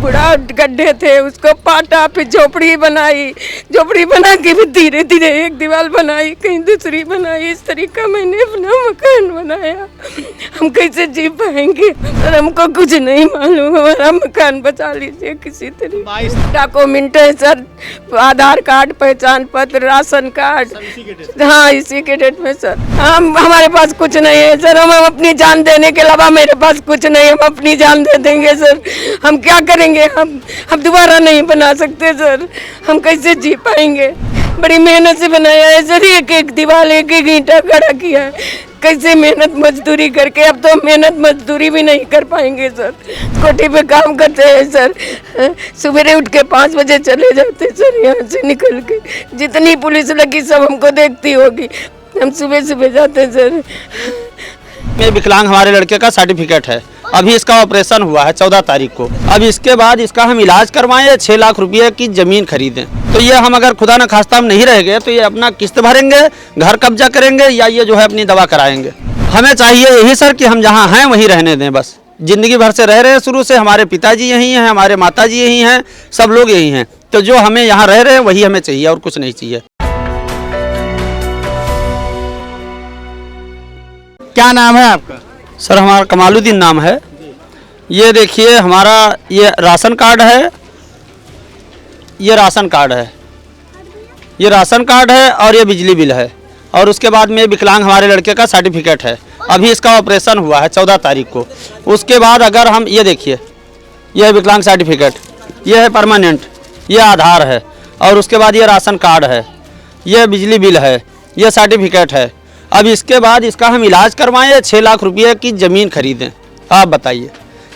बुढ़ा गड्ढे थे उसको पाटा, फिर झोपड़ी बनाई, झोपड़ी बना के फिर धीरे धीरे एक दीवार बनाई, कहीं दूसरी बनाई। इस तरीका मैंने अपना मकान बनाया। हम कैसे जी पाएंगे सर, हमको कुछ नहीं मालूम। हमारा मकान बचा लीजिए किसी तरीके। डॉक्यूमेंट है सर, आधार कार्ड, पहचान पत्र, राशन कार्ड, हाँ इसी के डेट में सर। हम हमारे पास कुछ नहीं है सर, हम अपनी जान देने के अलावा मेरे पास कुछ नहीं। हम अपनी जान दे देंगे सर, हम क्या करेंगे? हम दोबारा नहीं बना सकते सर, हम कैसे जी पाएंगे? बड़ी मेहनत से बनाया है सर, एक एक दीवार, एक एक ईंटा खड़ा किया है। कैसे मेहनत मजदूरी करके, अब तो मेहनत मजदूरी भी नहीं कर पाएंगे सर। कोठी पे काम करते हैं सर, सुबह उठ के 5 बजे चले जाते सर यहाँ से निकल के। जितनी पुलिस लगी सब हमको देखती होगी, हम सुबह सुबह जाते सर। ये विकलांग हमारे लड़के का सर्टिफिकेट है, अभी इसका ऑपरेशन हुआ है 14 तारीख को। अब इसके बाद इसका हम इलाज करवाएं, 6 लाख रुपए की ज़मीन खरीदें। तो ये हम अगर खुदा न खास्ता हम नहीं रह गए तो ये अपना किस्त भरेंगे, घर कब्जा करेंगे, या ये जो है अपनी दवा कराएंगे। हमें चाहिए यही सर कि हम जहाँ हैं वहीं रहने दें बस। ज़िंदगी भर से रह रहे हैं, शुरू से हमारे पिताजी यहीं हैं, हमारे माताजी यहीं हैं, सब लोग यहीं हैं। तो जो हमें यहाँ रह रहे हैं वही हमें चाहिए और कुछ नहीं चाहिए। क्या नाम है आपका? सर हमारा कमालुद्दीन नाम है। ये देखिए हमारा ये राशन कार्ड है, ये राशन कार्ड है, ये राशन कार्ड है और ये बिजली बिल है। और उसके बाद में विकलांग हमारे लड़के का सर्टिफिकेट है, अभी इसका ऑपरेशन हुआ है 14 तारीख को। उसके बाद अगर हम ये देखिए, ये है विकलांग सर्टिफिकेट, ये है परमानेंट, ये आधार है, और उसके बाद ये राशन कार्ड है, ये बिजली बिल है, ये सर्टिफिकेट है। अब इसके बाद इसका हम इलाज करवाएं, 6 लाख रुपए की ज़मीन खरीदें। आप बताइए,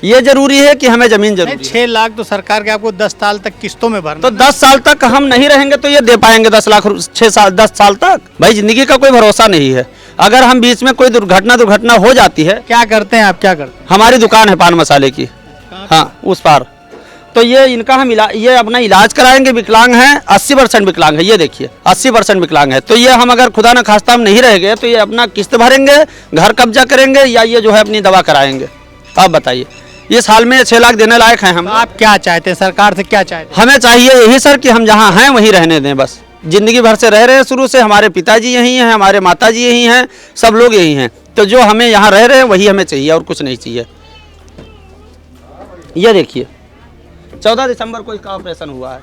ये जरूरी है कि हमें ज़मीन जरूरी है? 6 लाख तो सरकार के आपको 10 साल तक किस्तों में भरना। तो 10 साल तक हम नहीं रहेंगे तो ये दे पाएंगे 10 लाख? 10 साल तक भाई ज़िंदगी का कोई भरोसा नहीं है। अगर हम बीच में कोई दुर्घटना हो जाती है। क्या करते हैं आप, क्या करते हैं? हमारी दुकान है पान मसाले की, हाँ उस पार। तो ये इनका हम ये अपना इलाज कराएंगे। विकलांग हैं, 80% विकलांग है, ये देखिए 80% विकलांग है। तो ये हम अगर खुदा न खास्ता हम नहीं रह गए तो ये अपना किस्त भरेंगे, घर कब्जा करेंगे, या ये जो है अपनी दवा कराएंगे। आप बताइए, इस हाल में 6 लाख देने लायक हैं हम? आप क्या चाहते हैं, सरकार से क्या चाहते हैं? हमें चाहिए यही सर कि हम जहाँ हैं वहीं रहने दें बस। ज़िंदगी भर से रह रहे हैं, शुरू से हमारे पिताजी यहीं हैं, हमारे माताजी यहीं हैं, सब लोग यहीं हैं। तो जो हमें यहाँ रह रहे हैं वही हमें चाहिए और कुछ नहीं चाहिए। ये देखिए 14 दिसंबर को इसका ऑपरेशन हुआ है,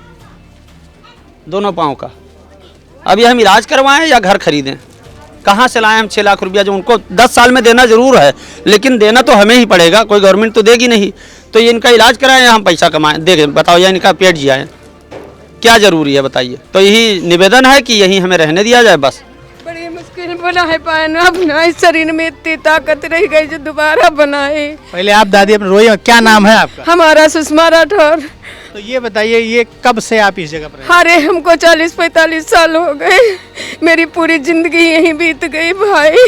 दोनों पाँव का। अब ये हम इलाज करवाएं या घर खरीदें? कहाँ से लाएं हम 6 लाख रुपया, जो उनको 10 साल में देना ज़रूर है, लेकिन देना तो हमें ही पड़ेगा, कोई गवर्नमेंट तो देगी नहीं। तो ये इनका इलाज कराएं या हम पैसा कमाएं? देखें बताओ, या इनका पेट जियाएँ, क्या ज़रूरी है बताइए? तो यही निवेदन है कि यहीं हमें रहने दिया जाए बस। बड़ी मुश्किल बना है पाना अपना, इस शरीर में इतनी ताकत रह गई जो दोबारा बनाए। पहले आप दादी अपने रोइए, क्या नाम है आपका? हमारा सुषमा राठौर। तो ये बताइए, ये कब से आप इस जगह पर हैं? अरे हमको 40-45 साल हो गए, मेरी पूरी जिंदगी यहीं बीत गई भाई।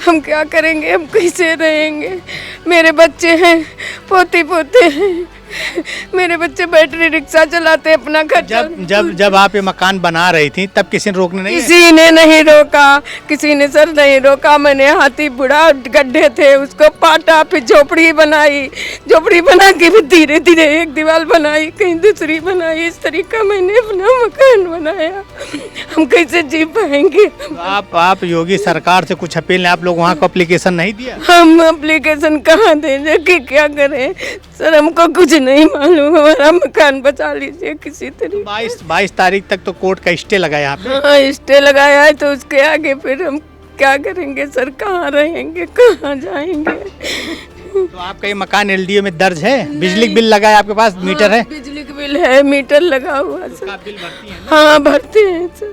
हम क्या करेंगे, हम कैसे रहेंगे? मेरे बच्चे हैं, पोती पोते हैं, मेरे बच्चे बैटरी रिक्शा चलाते अपना घर। जब आप ये मकान बना रही थी तब किसी ने रोकने नहीं? किसी ने नहीं रोका, किसी ने सर नहीं रोका। मैंने हाथी बुढ़ा गड्ढे थे उसको पाटा, फिर झोपड़ी बनाई, झोपड़ी बना के फिर धीरे धीरे एक दीवार बनाई, कहीं दूसरी बनाई। इस तरीका मैंने अपना मकान बनाया। हम कैसे जी पाएंगे? तो आप योगी सरकार से कुछ अपील, आप लोग वहाँ को एप्लीकेशन नहीं दिया? हम एप्लीकेशन कहाँ दें कि क्या करें सर, हमको कुछ नहीं मालूम। हमारा मकान बचा लीजिए किसी तरीके। 22 तारीख तक तो कोर्ट का स्टे लगा यहाँ पे। हाँ स्टे लगाया है, तो उसके आगे फिर हम क्या करेंगे सर? कहाँ रहेंगे, कहाँ जाएंगे? तो आपका ये मकान LDO में दर्ज है? बिजली बिल लगा है आपके पास? हाँ, मीटर है? बिजली का बिल है, मीटर लगा हुआ सर। आप बिल भरती हैं? हाँ भरते हैं सर।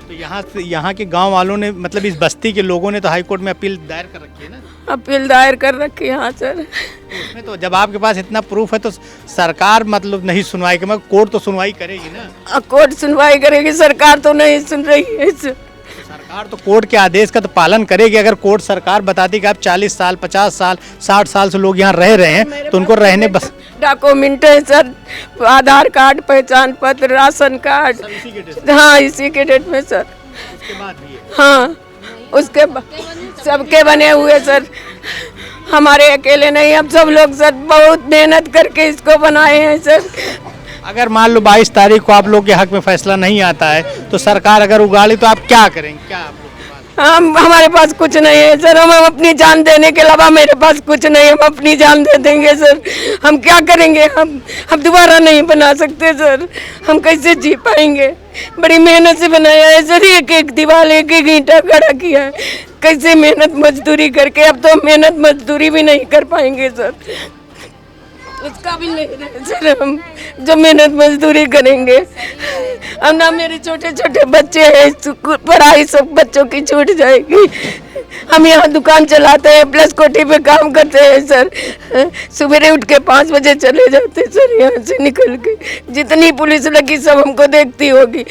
तो यहाँ के गांव वालों ने, मतलब इस बस्ती के लोगों ने तो हाई कोर्ट में अपील दायर कर रखी है ना? अपील दायर कर रखी है हाँ सर। तो उसमें तो जब आपके पास इतना प्रूफ है तो सरकार मतलब नहीं सुनवाई करेगी, मगर कोर्ट तो सुनवाई करेगी ना? कोर्ट सुनवाई करेगी, सरकार तो नहीं सुन रही है सर। सरकार तो कोर्ट के आदेश का तो पालन करेगी। अगर कोर्ट सरकार बताती कि आप 40 साल 50 साल 60 साल से लोग यहाँ रह रहे हैं तो उनको रहने बस। डॉक्यूमेंट है सर, आधार कार्ड, पहचान पत्र, राशन कार्ड, हाँ इसी के डेट में सर। उसके बाद भी हाँ उसके सबके बने हुए सर, हमारे अकेले नहीं, हम सब लोग सर बहुत मेहनत करके इसको बनाए हैं सर। अगर मान लो 22 तारीख को आप लोग के हक में फैसला नहीं आता है तो सरकार अगर उगाड़ी तो आप क्या करेंगे, क्या आप लोग के पास? हम हमारे पास कुछ नहीं है सर, हम अपनी जान देने के अलावा मेरे पास कुछ नहीं, हम अपनी जान दे देंगे सर। हम क्या करेंगे, हम दोबारा नहीं बना सकते सर, हम कैसे जी पाएंगे। बड़ी मेहनत से बनाया है सर, एक एक दीवार एक एक ईंटा खड़ा किया है, कैसे मेहनत मजदूरी करके। अब तो मेहनत मजदूरी भी नहीं कर पाएंगे सर, उसका भी नहीं रहे सर, हम जो मेहनत मजदूरी करेंगे। अब ना मेरे छोटे छोटे बच्चे हैं, पढ़ाई सब बच्चों की छूट जाएगी। हम यहाँ दुकान चलाते हैं, प्लस कोठी पे काम करते हैं सर। सुबह उठ के 5 बजे चले जाते हैं सर यहाँ से निकल के। जितनी पुलिस लगी सब हमको देखती होगी,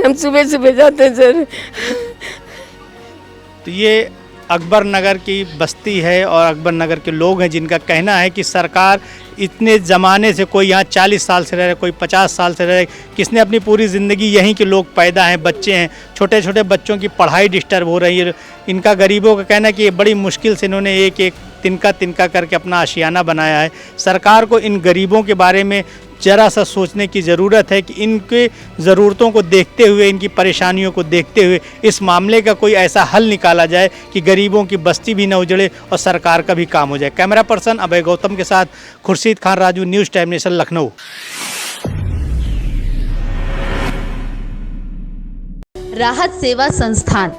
हम सुबह सुबह जाते हैं सर। तो ये अकबर नगर की बस्ती है और अकबर नगर के लोग हैं जिनका कहना है कि सरकार इतने ज़माने से, कोई यहाँ 40 साल से रह रहे, कोई 50 साल से रह रहे, किसने अपनी पूरी ज़िंदगी यहीं के लोग पैदा हैं, बच्चे हैं, छोटे छोटे बच्चों की पढ़ाई डिस्टर्ब हो रही है। इनका गरीबों का कहना है कि ये बड़ी मुश्किल से इन्होंने एक एक तिनका तिनका करके अपना आशियाना बनाया है। सरकार को इन गरीबों के बारे में ज़रा सा सोचने की ज़रूरत है कि इनके ज़रूरतों को देखते हुए, इनकी परेशानियों को देखते हुए इस मामले का कोई ऐसा हल निकाला जाए कि गरीबों की बस्ती भी न उजड़े और सरकार का भी काम हो जाए। कैमरा पर्सन अभय गौतम के साथ Khurshid Khan Raju, news time nation, Lucknow. राहत सेवा संस्थान,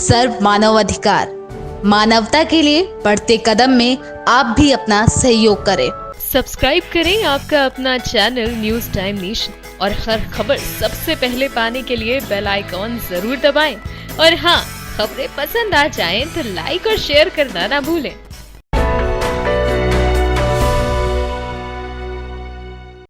सर्व मानव अधिकार, मानवता के लिए बढ़ते कदम में आप भी अपना सहयोग करें। सब्सक्राइब करें आपका अपना चैनल न्यूज़ टाइम नेशन और हर खबर सबसे पहले पाने के लिए बेल आइकॉन जरूर दबाएं। और हाँ, खबरें पसंद आ जाएं तो लाइक और शेयर करना ना भूलें।